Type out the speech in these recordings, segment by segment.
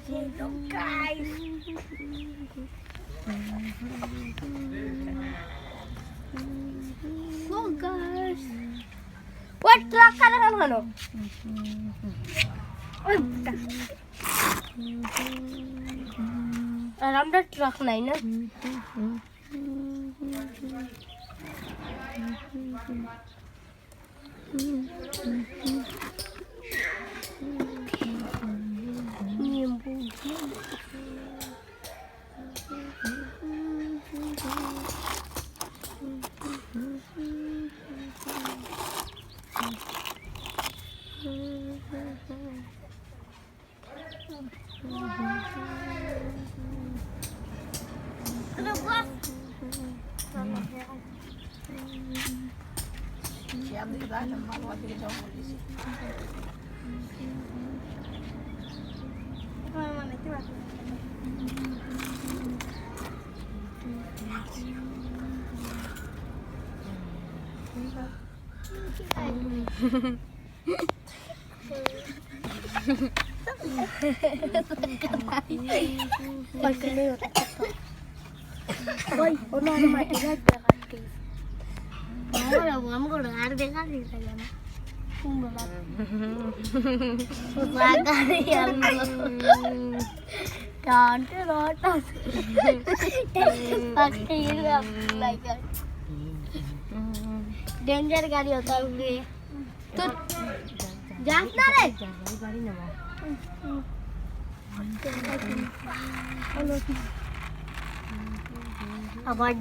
Hello guys. Hello guys. What truck কারা হলো? ওই আর আমরা ট্রাক নাই না। डेंजर गाड़ी होता है तो जानता रे गाड़ी ना आवाज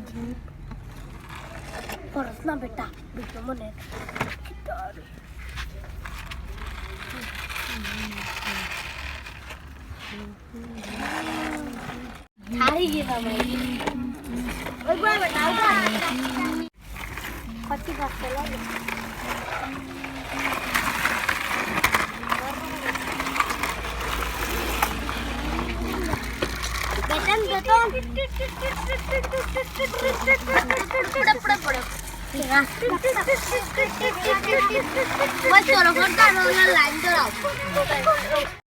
परसना बेटा बेटा मने थारी गेला माहिती ओय बाय बेटा पति का चला बेटन बेटन बस चलो फटाफट लाइन चलाओ